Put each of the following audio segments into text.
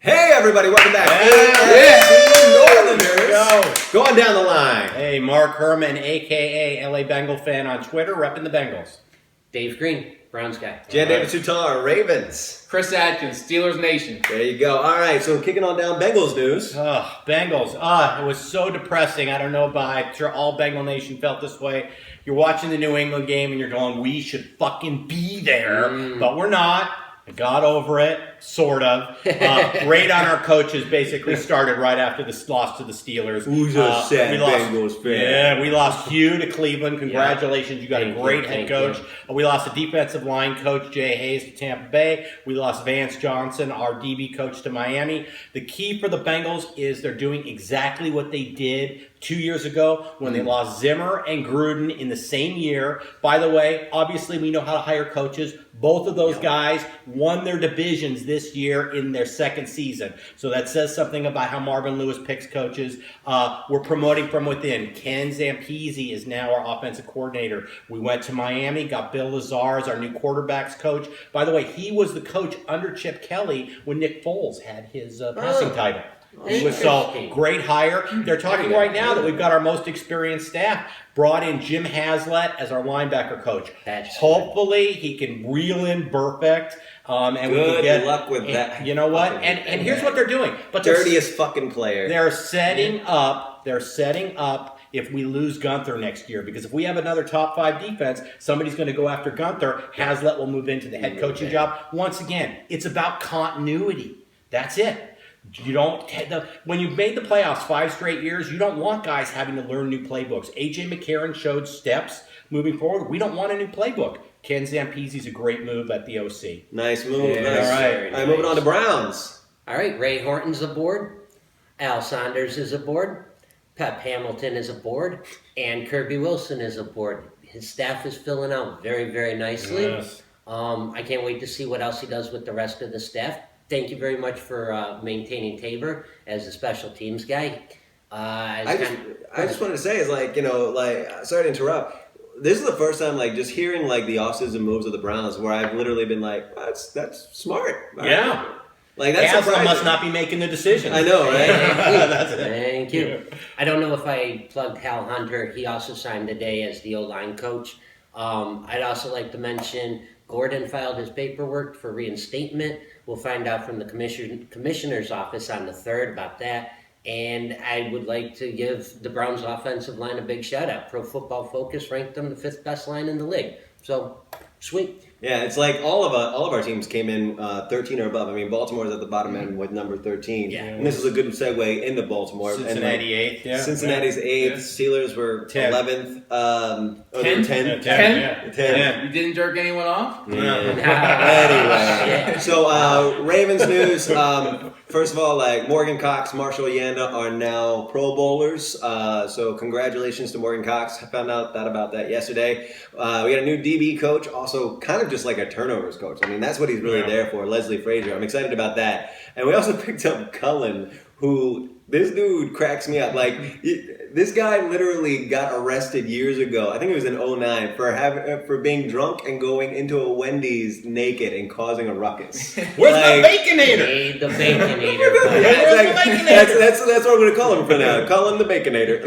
Hey everybody, welcome back. AFC Northerners. Go on down the line. Hey, Marc Herman, a.k.a. LA Bengal fan on Twitter, repping the Bengals. Dave Greene, Browns guy. Jan David Sutar, Ravens. Chris Atkins, Steelers Nation. There you go. All right, so kicking on down Bengals news. Bengals. It was so depressing. I don't know, but I'm sure all Bengal Nation felt this way. You're watching the New England game and you're going, we should fucking be there, but we're not. I got over it, sort of. Great on our coaches basically started right after the loss to the Steelers. Who's a sad Bengals fan? Yeah, we lost Hugh to Cleveland. Congratulations, you got a great head coach. We lost a defensive line coach, Jay Hayes, to Tampa Bay. We lost Vance Johnson, our DB coach, to Miami. The key for the Bengals is they're doing exactly what they did 2 years ago when they lost Zimmer and Gruden in the same year. By the way, obviously we know how to hire coaches. Both of those guys won their divisions this year in their second season. So that says something about how Marvin Lewis picks coaches. We're promoting from within. Ken Zampese is now our offensive coordinator. We went to Miami, got Bill Lazar as our new quarterbacks coach. By the way, he was the coach under Chip Kelly when Nick Foles had his passing title. He was so great hire. They're talking right now that we've got our most experienced staff. Brought in Jim Haslett as our linebacker coach. Hopefully he can reel in Burfict. And we can get luck with that. You know what? And here's what they're doing. But dirtiest fucking player. They're setting up. They're setting up if we lose Gunther next year. Because if we have another top 5 defense, somebody's going to go after Gunther. Haslett will move into the head coaching job. Once again, it's about continuity. That's it. You don't when you've made the playoffs 5 straight years, you don't want guys having to learn new playbooks. AJ McCarron showed steps moving forward. We don't want a new playbook. Ken Zampese's a great move at the OC. Nice move. Yeah, nice. all right. All right, moving on to Browns. All right, Ray Horton's aboard. Al Saunders is aboard. Pep Hamilton is aboard. And Kirby Wilson is aboard. His staff is filling out very, very nicely. Yes. I can't wait to see what else he does with the rest of the staff. Thank you very much for maintaining Tabor as a special teams guy. I just wanted to say is sorry to interrupt. This is the first time just hearing the offseason moves of the Browns where I've literally been like, that's smart. Yeah. That's Haslett surprising. must not be making the decisions. I know, right? That's it. Thank you. I don't know if I plugged Hal Hunter. He also signed today as the O-line coach. I'd also like to mention Gordon filed his paperwork for reinstatement. We'll find out from the commissioner's office on the 3rd about that. And I would like to give the Browns offensive line a big shout out. Pro Football Focus ranked them the 5th best line in the league. So, sweet. Yeah, it's like all of our teams came in 13 or above. I mean, Baltimore's at the bottom end with number 13. Yeah. And this is a good segue into Baltimore. Cincinnati 8th. Yeah. Cincinnati's 8th. Yeah. Steelers were 10. 11th. 10? 10. You didn't jerk anyone off? Yeah. Anyway. So, Ravens news. First of all, Morgan Cox, Marshall Yanda are now Pro Bowlers. So congratulations to Morgan Cox. I found out about that yesterday. We got a new DB coach, also kind of just like a turnovers coach. I mean, that's what he's really there for, Leslie Frazier. I'm excited about that. And we also picked up Cullen, who... This dude cracks me up. This guy literally got arrested years ago. I think it was in 2009 for being drunk and going into a Wendy's naked and causing a ruckus. Where's the Baconator? Hey, the Baconator. That's what I'm gonna call him for now. Call him the Baconator.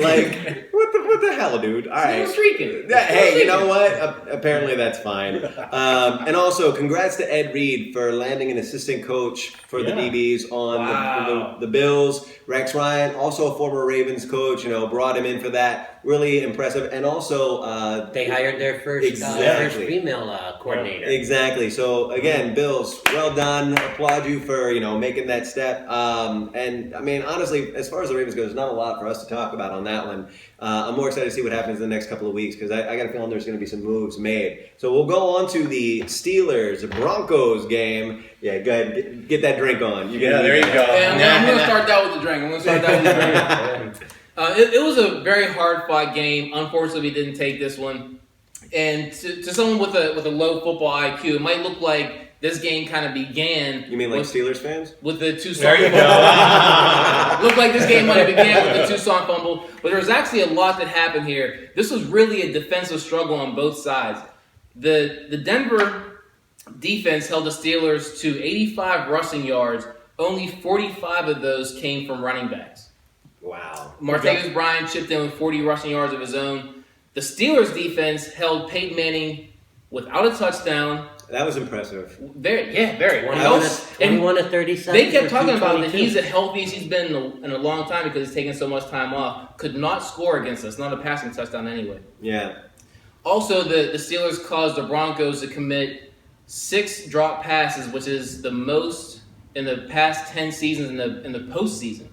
What the hell, dude? All right. Hey, you know what? Apparently that's fine. And also, congrats to Ed Reed for landing an assistant coach for the DBs on the Bills. Rex Ryan, also a former Ravens coach, brought him in for that. Really impressive. And also... they hired their first female coordinator. Exactly. So, again, Bills, well done. Applaud you for, making that step. And, I mean, honestly, as far as the Ravens go, there's not a lot for us to talk about on that one. I'm more excited to see what happens in the next couple of weeks because I got a feeling there's going to be some moves made. So, we'll go on to the Steelers-Broncos game. Yeah, go ahead. Get that drink on. There you go. I'm going to start that with the drink. It was a very hard-fought game. Unfortunately, we didn't take this one. And to someone with a low football IQ, it might look like this game kind of began. You mean Steelers fans? With the Tucson fumble. Looked like this game might have began with the Tucson fumble. But there was actually a lot that happened here. This was really a defensive struggle on both sides. The Denver defense held the Steelers to 85 rushing yards only 45 of those came from running backs. Wow. Martavis Bryant chipped in with 40 rushing yards of his own. The Steelers defense held Peyton Manning without a touchdown. That was impressive. Very. 21 to 37. They kept talking about that 222. he's the healthiest he's been in a long time because he's taken so much time off. Could not score against us, not a passing touchdown anyway. Yeah. Also, the Steelers caused the Broncos to commit 6 drop passes, which is the most in the past 10 seasons in the postseason.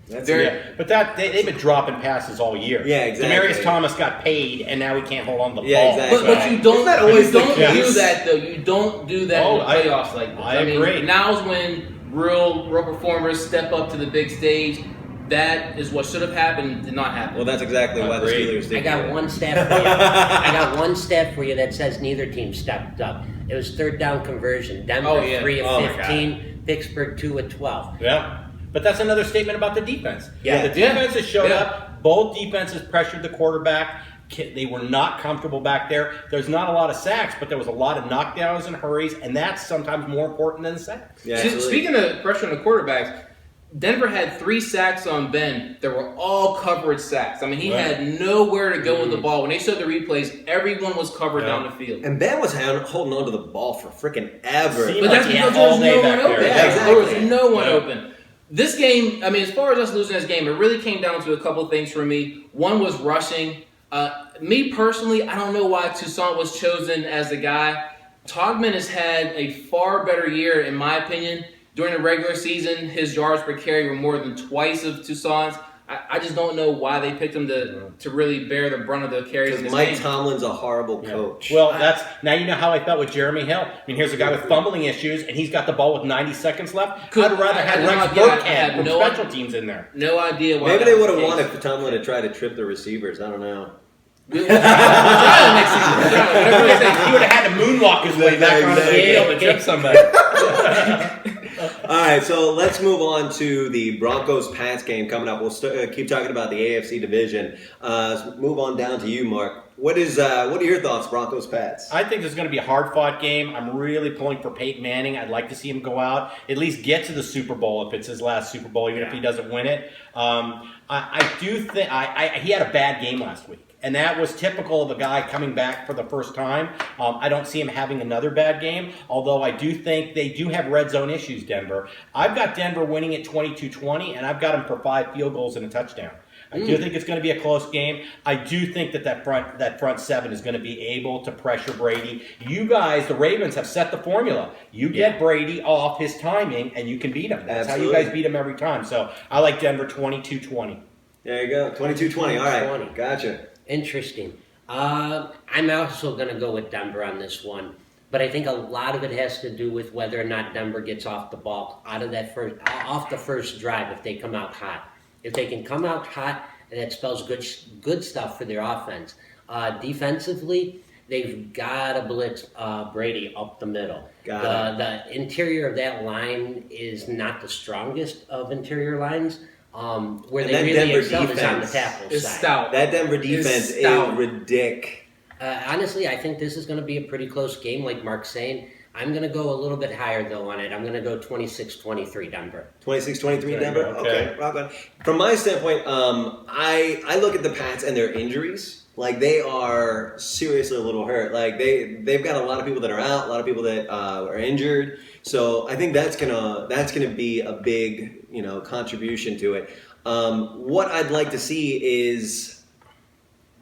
That's But they've been dropping passes all year. Yeah, exactly. Demarius Thomas got paid, and now he can't hold on to the Yeah, ball. exactly. But you don't, Isn't that always you the don't case? do that, though. You don't do that in the playoffs like this. I agree. Mean, now's when real performers step up to the big stage. That is what should have happened, did not happen. Well, that's exactly why the Steelers did. I got one stat for you. I got one stat for you that says neither team stepped up. It was third down conversion. Denver 3 of 15, Pittsburgh 2 of 12. Yeah. But that's another statement about the defense. Yeah. The defense has showed up. Both defenses pressured the quarterback. They were not comfortable back there. There's not a lot of sacks, but there was a lot of knockdowns and hurries, and that's sometimes more important than sacks. Yeah, absolutely. Speaking of pressure on the quarterbacks, Denver had 3 sacks on Ben. They were all coverage sacks. I mean, he had nowhere to go with the ball. When they showed the replays, everyone was covered down the field. And Ben was holding on to the ball for freaking ever. Seemed But that's like he because had there was all day no back one open. there. Yeah, exactly. There was no one open. This game, I mean, as far as us losing this game, it really came down to a couple of things for me. One was rushing. Me personally, I don't know why Toussaint was chosen as the guy. Togman has had a far better year, in my opinion. During the regular season, his yards per carry were more than twice of Toussaint's. I just don't know why they picked him to really bear the brunt of the carries in Because this Mike game. Tomlin's a horrible coach. Well, now you know how I felt with Jeremy Hill. I mean, here's a guy with fumbling issues, and he's got the ball with 90 seconds left. I'd rather have Rex Burkhead from special teams in there. No idea why. Maybe that they was would the have case. wanted Tomlin to try to trip the receivers. I don't know. We'll try it next season. We'll try it. Whatever they say. He would have had to moonwalk his way back onto the field to trip somebody. All right, so let's move on to the Broncos-Pats game coming up. We'll keep talking about the AFC division. So move on down to you, Mark. What are your thoughts, Broncos-Pats? I think this is going to be a hard-fought game. I'm really pulling for Peyton Manning. I'd like to see him go out, at least get to the Super Bowl if it's his last Super Bowl, even if he doesn't win it. I do think he had a bad game last week. And that was typical of a guy coming back for the first time. I don't see him having another bad game, although I do think they do have red zone issues, Denver. I've got Denver winning at 22-20, and I've got them for 5 field goals and a touchdown. I do think it's going to be a close game. I do think that front 7 is going to be able to pressure Brady. You guys, the Ravens, have set the formula. You get Brady off his timing, and you can beat him. That's how you guys beat him every time. So I like Denver 22-20. There you go, 22-20. All right, gotcha. Interesting. I'm also going to go with Denver on this one, but I think a lot of it has to do with whether or not Denver gets off the ball off the first drive. If they come out hot, if they can come out hot, that spells good stuff for their offense. Defensively, they've got to blitz Brady up the middle. The interior of that line is not the strongest of interior lines. Where they really Denver excel is on the defense tackle is side. stout. That Denver defense is ridiculous. Honestly, I think this is going to be a pretty close game, like Marc's saying. I'm going to go a little bit higher, though, on it. I'm going to go 26-23 Denver. 26-23 Denver? Okay, rock on. From my standpoint, I look at the Pats and their injuries. Like, they are seriously a little hurt. Like, they've got a lot of people that are out, a lot of people that are injured. So I think that's gonna be a big, contribution to it. What I'd like to see is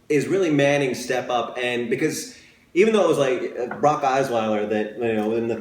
really Manning step up, and because even though it was like Brock Osweiler that in the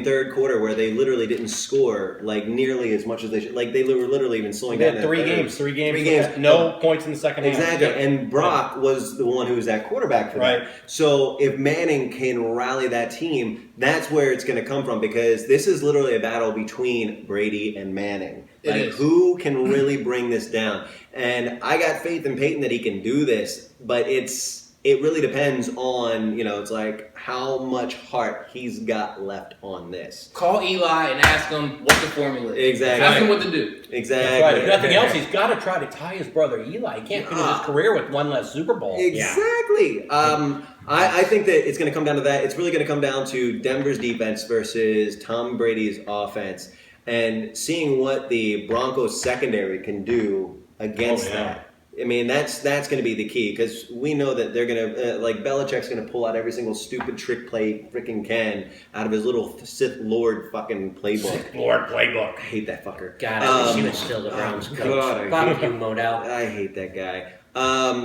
third quarter where they literally didn't score like nearly as much as they should, like they were literally even slowing down. Three games, no points in the second half. Exactly, and Brock was the one who was that quarterback for that. So if Manning can rally that team, that's where it's going to come from, because this is literally a battle between Brady and Manning. Like, who can really bring this down? And I got faith in Peyton that he can do this, but it really depends on, it's like how much heart he's got left on this. Call Eli and ask him what the formula is. Exactly. Ask him what to do. Exactly. Right. If nothing else, he's got to try to tie his brother Eli. He can't finish his career with one less Super Bowl. Exactly. I think that it's going to come down to that. It's really going to come down to Denver's defense versus Tom Brady's offense. and seeing what the Broncos secondary can do against that. I mean, that's going to be the key, because we know that they're going to, like, Belichick's going to pull out every single stupid trick play freaking can out of his little Sith Lord fucking playbook. Sith Lord playbook. I hate that fucker. God, I wish he was still the Browns coach. Fuck you, Modell. I hate that guy.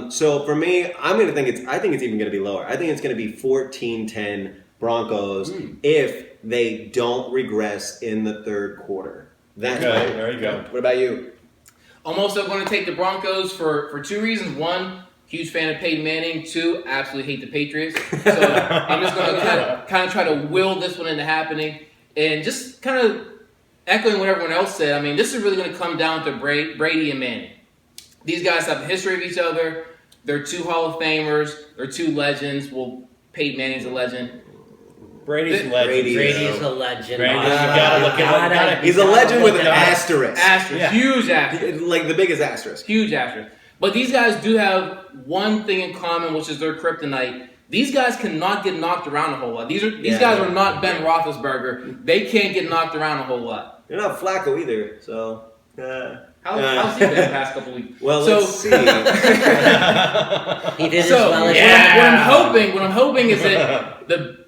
So for me, I think it's even going to be lower. I think it's going to be 14-10 Broncos if they don't regress in the third quarter. That's okay, there you go. What about you? I'm also going to take the Broncos for two reasons. One, huge fan of Peyton Manning. Two, absolutely hate the Patriots. So I'm just going to kind of try to will this one into happening. And just kind of echoing what everyone else said, I mean, this is really going to come down to Brady and Manning. These guys have a history of each other. They're two Hall of Famers. They're two legends. Well, Peyton Manning's a legend. Brady's a legend. Brady's a legend. Brady, you gotta look at him. He's a legend with an asterisk. Asterisk. Yeah. Huge asterisk. Like the biggest asterisk. Huge asterisk. But these guys do have one thing in common, which is their kryptonite. These guys cannot get knocked around a whole lot. These guys are not Ben Roethlisberger. They can't get knocked around a whole lot. They're not Flacco either, so... How's he been the past couple weeks? Well, let's see. He did as well as what I'm hoping is that the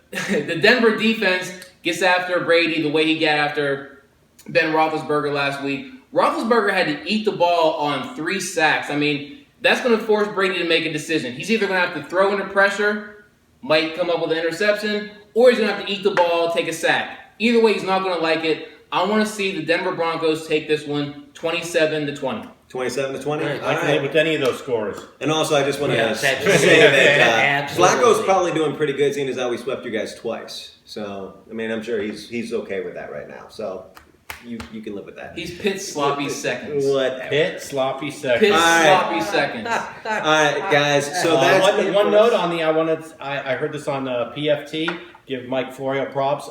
Denver defense gets after Brady the way he got after Ben Roethlisberger last week. Roethlisberger had to eat the ball on 3 sacks. I mean, that's going to force Brady to make a decision. He's either going to have to throw under pressure, might come up with an interception, or he's going to have to eat the ball, take a sack. Either way, he's not going to like it. I want to see the Denver Broncos take this one 27-20. 27-20? I can live with any of those scores. And also, I just want to say that Flacco's probably doing pretty good, seeing as how we swept you guys twice. So, I mean, I'm sure he's okay with that right now. So, you can live with that. He's Pitt's sloppy seconds. Whatever. Pitt sloppy seconds. Pitt's sloppy seconds. All right, guys. So that's one note on the I heard this on PFT. Give Mike Florio props.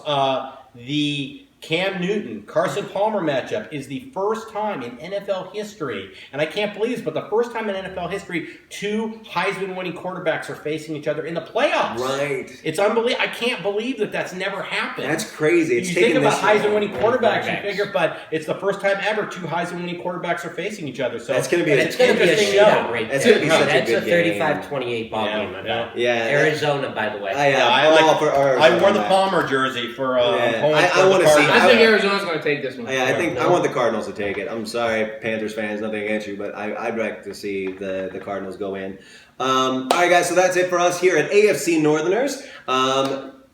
The Cam Newton, Carson Palmer matchup is the first time in NFL history, and I can't believe this, but the first time in NFL history, 2 Heisman-winning quarterbacks are facing each other in the playoffs. Right. It's unbelievable. I can't believe that's never happened. That's crazy. It's you taking think about Heisman-winning quarterbacks, quarterbacks. you figure, but it's the first time ever 2 Heisman-winning quarterbacks are facing each other. So that's going to be a shootout right That's there. going to be such That's a good 35-28 ball game. Yeah. Arizona, by the way. I wore the Palmer jersey for I want to see. I think Arizona's going to take this one. Yeah, I want the Cardinals to take it. I'm sorry, Panthers fans, nothing against you, but I'd like to see the Cardinals go in. All right, guys, so that's it for us here at AFC Northerners.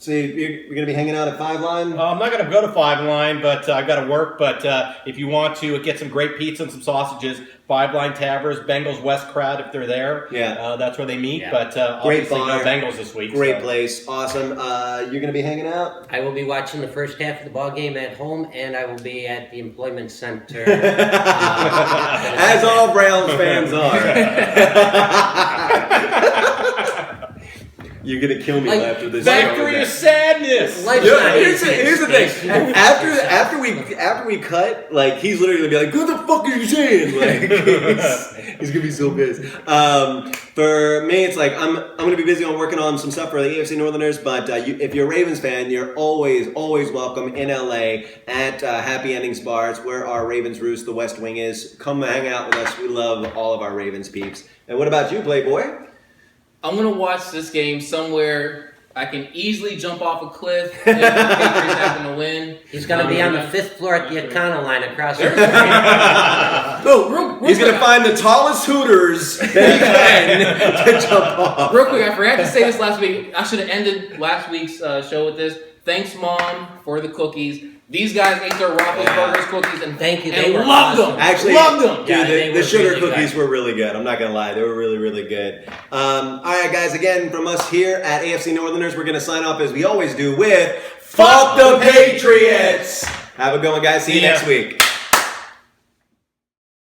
So you're going to be hanging out at 5 Line? I'm not going to go to 5 Line, but I've got to work. But if you want to get some great pizza and some sausages, 5 Line Taverns, Bengals West crowd if they're there. Yeah. That's where they meet. Yeah. But great obviously bar. no Bengals this week. Great place. Awesome. You're going to be hanging out? I will be watching the first half of the ball game at home, and I will be at the Employment Center. As all Browns fans are. You're gonna kill me after this. Factory of sadness. Here's the thing. After we cut, like he's literally gonna be like, "What the fuck are you saying?" Like he's gonna be so pissed. For me, it's like I'm gonna be busy on working on some stuff for the AFC Northerners. But if you're a Ravens fan, you're always welcome in LA at Happy Endings Bars, where our Ravens roost, the West Wing is. Come hang out with us. We love all of our Ravens peeps. And what about you, Playboy? I'm going to watch this game somewhere I can easily jump off a cliff if the Patriots happen to win. He's going to be on the 5th floor at the Econo line across the street. He's going to find the tallest Hooters that he can to jump off. Real quick, I forgot to say this last week. I should have ended last week's show with this. Thanks, Mom, for the cookies. These guys ate their Roethlisberger's cookies and thank you. They loved them. Actually, loved them. Dude, the sugar really cookies were really good. I'm not gonna lie, they were really, really good. All right, guys. Again, from us here at AFC Northerners, we're gonna sign off as we always do with "Fuck the Patriots." Have a good one, guys. See you next week.